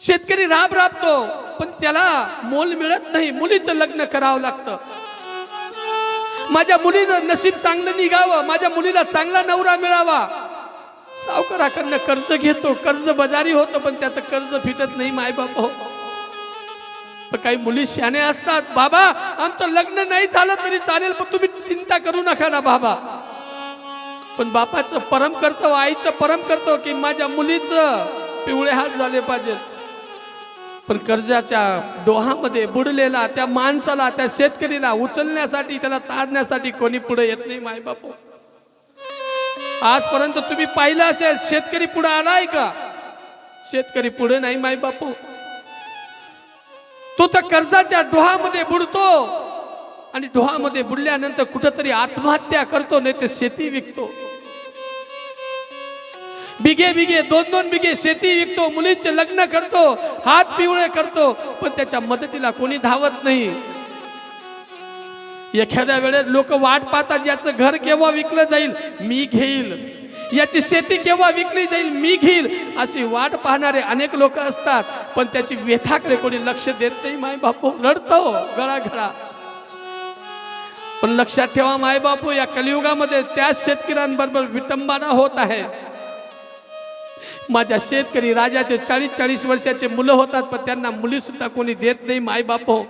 शेतकरी राबतो, पण त्याला मोल मिळत नाही, मुलीचं लग्न करावं लागतं। माझ्या मुलीचं नशीब चांगलं निघावं, माझ्या मुलीला चांगला नवरा मिळावा, सावकाराकडनं कर्ज घेतो, कर्ज बाजारी होतो, पण त्याचं कर्ज फिटत नाही। माय बाप हो, पण काही मुली शहाणे असतात, बाबा आमचं लग्न नाही झालं तरी चालेल, पण तुम्ही चिंता करू नका ना बाबा। पण बापाचं परम करतो, आईचं परम करतो की माझ्या मुलीचं पिवळे हात झाले पाहिजे, पण कर्जाच्या डोहामध्ये बुडलेला त्या माणसाला, त्या शेतकरीला उचलण्यासाठी, त्याला ताडण्यासाठी कोणी पुढे येत नाही। माय बापू, आजपर्यंत तुम्ही पाहिलं असेल शेतकरी पुढे आलाय का? शेतकरी पुढे नाही। माय बापू, तो त्या कर्जाच्या डोहामध्ये बुडतो आणि डोहामध्ये बुडल्यानंतर कुठेतरी आत्महत्या करतो, नाही तर शेती विकतो, बिगे बिगे 2-2 बिगे शेती विकतो, मुलीचे लग्न करतो, हात पिवळे करतो, पण त्याच्या मदतीला कोणी धावत नाही। एखाद्या वेळेस लोक वाट पाहतात, याचं घर केव्हा विकलं जाईल, मी घेईल, याची शेती केव्हा विकली जाईल, मी घेईल, अशी वाट पाहणारे अनेक लोक असतात, पण त्याची व्यथाकडे कोणी लक्ष देत नाही। माय बापू, रडतो गळागळा। पण लक्षात ठेवा माय बापू, या कलियुगामध्ये त्या शेतकऱ्यांबरोबर विटंबना होत आहे। माझ्या शेतकरी राजाचे 40-40 वर्षाचे मुलं होतात, पण त्यांना मुली सुद्धा कोणी देत नाही। माय बाप हो,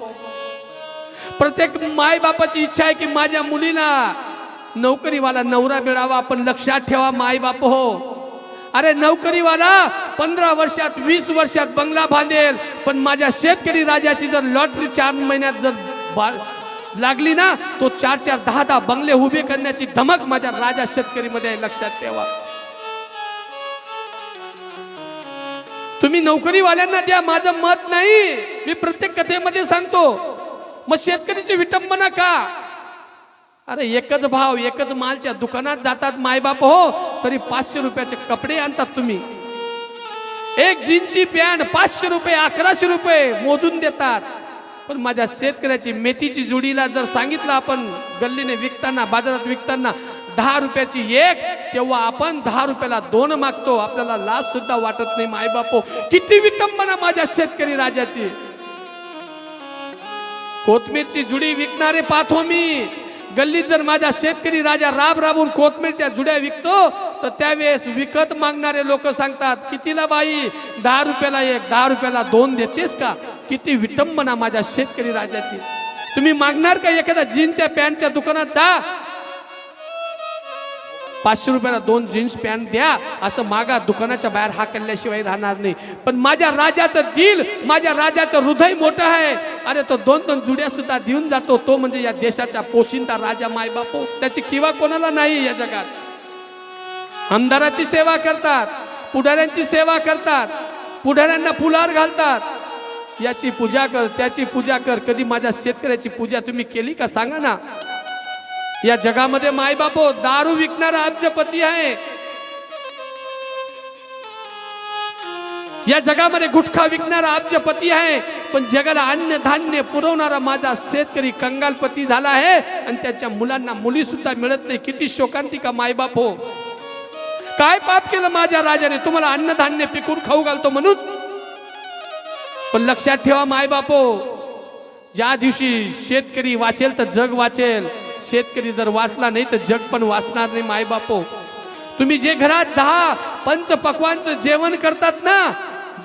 प्रत्येक माय बापाची इच्छा आहे की माझ्या मुलीला नोकरीवाला नवरा मिळावा, पण लक्षात ठेवा माय बाप हो, अरे नोकरीवाला 15 वर्षात 20 वर्षात बंगला बांधेल, पण माझ्या शेतकरी राजाची जर लॉटरी 4 महिन्यात जर लागली ना, तो 4-4, 10-10 बंगले उभे करण्याची धमक माझ्या राजा शेतकरी मध्ये आहे, लक्षात ठेवा। तुम्ही नोकरीवाल्यांना द्या, माझं मत नाही, मी प्रत्येक कथेमध्ये सांगतो। मग शेतकरीची विटंबना का? अरे एकच भाव, एकच मालच्या दुकानात जातात मायबाप हो, तरी 500 रुपयाचे कपडे आणतात तुम्ही। एक जीन्सची पॅन्ट 500 रुपये, 1100 रुपये मोजून देतात, पण माझ्या शेतकऱ्याची मेथीची जुडीला जर सांगितलं आपण गल्लीने विकताना, बाजारात विकताना 10 रुपयाची एक, तेव्हा आपण 10 रुपयाला 2 मागतो. आपल्याला लाज सुद्धा वाटत नाही. माय बापो, किती विटंबना माझ्या शेतकरी राजाची. कोथमीरची जुडी विकणारे पाहतो मी. गल्लीत जर माझा शेतकरी राजा राब राबून कोथमीरच्या जुड्या विकतो, तर त्यावेळेस विकत मागणारे लोक सांगतात, कितीला बाई? 10 रुपयाला एक, 10 रुपयाला 2 देतेस का? किती विटंबना माझ्या शेतकरी राजाची. तुम्ही मागणार का एखाद्या जीन्सच्या पॅन्टच्या दुकानात जा, 500 रुपयाला 2 जीन्स पॅन्ट द्या असं मागा, दुकानाच्या बाहेर हाकलल्याशिवाय राहणार नाही. पण माझ्या राजाचं दिल, माझ्या राजाचं हृदय मोठं आहे. अरे तो 2-2 जुड्या सुद्धा देऊन जातो. तो म्हणजे या देशाचा पोशिंदा राजा. माय बापो, त्याची किंवा कोणाला नाही या जगात. आमदाराची सेवा करतात, पुढाऱ्यांची सेवा करतात, पुढाऱ्यांना फुलार घालतात. याची पूजा कर, त्याची पूजा कर. कधी माझ्या शेतकऱ्याची पूजा तुम्ही केली का? सांगा ना. या जगामध्ये माय बापो दारू विकणारा अब्जपती आहे. या जगामध्ये गुटखा विकणारा अब्जपती आहे. पण जगाला अन्न धान्य पुरवणारा माझा शेतकरी कंगालपती झाला आहे. आणि त्याच्या मुलांना मुली सुद्धा मिळत नाही. किती शोकांतिका माय बापो. काय पाप केलं माझ्या राजाने? तुम्हाला अन्न धान्य पिकून खाऊ घालतो म्हणून. पण लक्षात ठेवा माय बापो, ज्या दिवशी शेतकरी वाचेल तर जग वाचेल. शेतकरी जर वाचला नाही तर जग पण वाचणार नाही. माय बापो, तुम्ही जे घरात 10 पंचपक्वानचं जेवण करतात ना,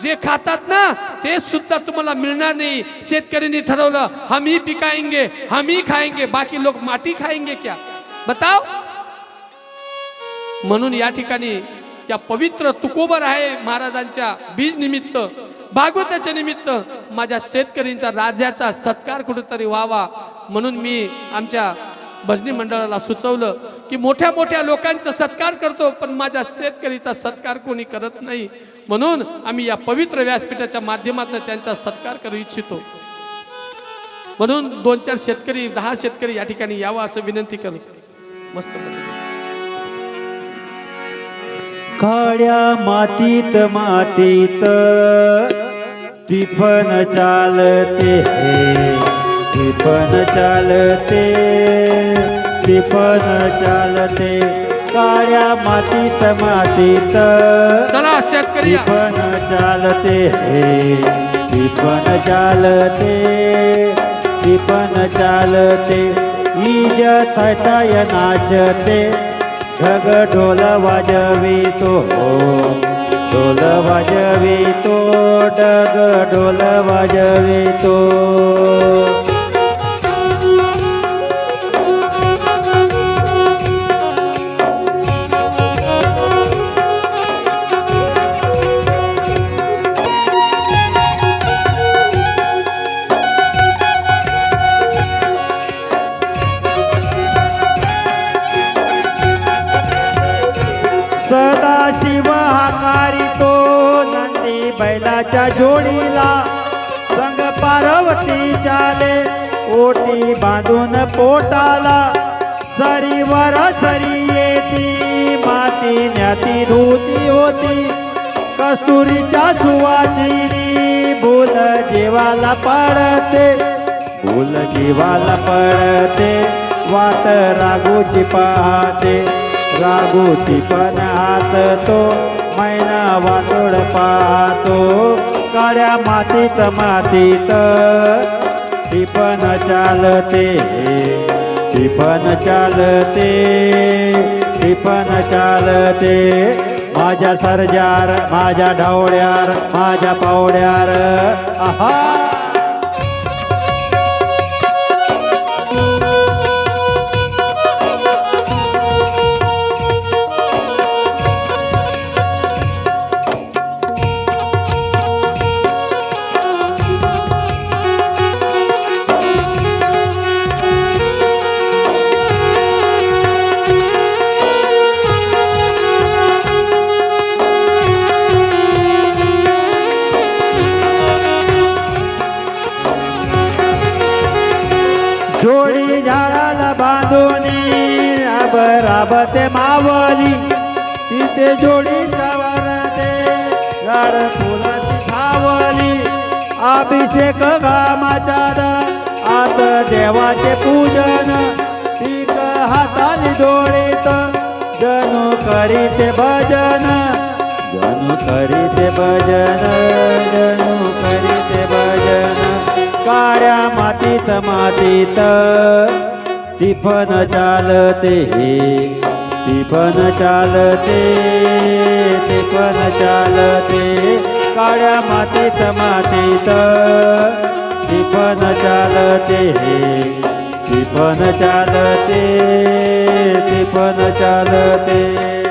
जे खातात ना, ते सुद्धा तुम्हाला मिळणार नाही. शेतकऱ्यांनी ठरवलं, हम ही पिकाएंगे, हम ही खाएंगे, बाकी लोग माटी खाएंगे क्या? बताओ. म्हणून या ठिकाणी या पवित्र तुकोबर आहे महाराजांच्या बीज निमित्त, भागवताच्या निमित्त माझ्या शेतकऱ्यांचा राजाचा सत्कार कुठेतरी व्हावा. म्हणून मी आमच्या भजनी मंडळाला सुचवलं की मोठ्या मोठ्या लोकांचा सत्कार करतो, पण माझ्या शेतकरीचा सत्कार कोणी करत नाही. म्हणून आम्ही या पवित्र व्यासपीठाच्या माध्यमातून त्यांचा सत्कार करू इच्छितो. म्हणून 2-4 शेतकरी, 10 शेतकरी या ठिकाणी यावं असं विनंती करू. मस्त. काळ्या मातीत मातीत टिफन चालते, टिफन चालते, टिफन चालते. काळ्या मातीत मातीत चला शेतकरी टिफन चालते, टिफन चालते, टिफन चालते. ईज थाय नाचते, ढग ढोल वाजवितो, ढोल वाजवितो, ढग ढोल वाजवितो. सदाशिव हाकारितो नंदी बैलाच्या जोडीला, संग पार्वती चाले ओटी बांधून पोटाला. सरीवर सरी येती माती न्याती धुती होती, कस्तुरीच्या सुवासिनी भूल जीवाला पडते, भूल जीवाला पडते. वाट रागोची पाहते, रागोची पण हात तो मैना वाटोळ पाहतो. काळ्या मातीत मातीत टिपण चालते, टिपण चालते, टिपण चालते. माझ्या सर्जार, माझ्या ढवळ्यार, माझ्या पावड्यार. आहा. जोडी झाडाला बांधूनी राबते मावली, तिथे जोडीच्या वरते झाड फुलाची सावली. अभिषेक घामाचा आत देवाचे पूजन पीक हाताली डोळीत जणू करीते भजन जणू करीते भजन जणू करीते भजन काळ्या मातीत मातीत ती पण चालते ती पण चालते ती पण चालते काळ्या मातीत मातीत ती पण चालते ती पण चालते ती पण चालते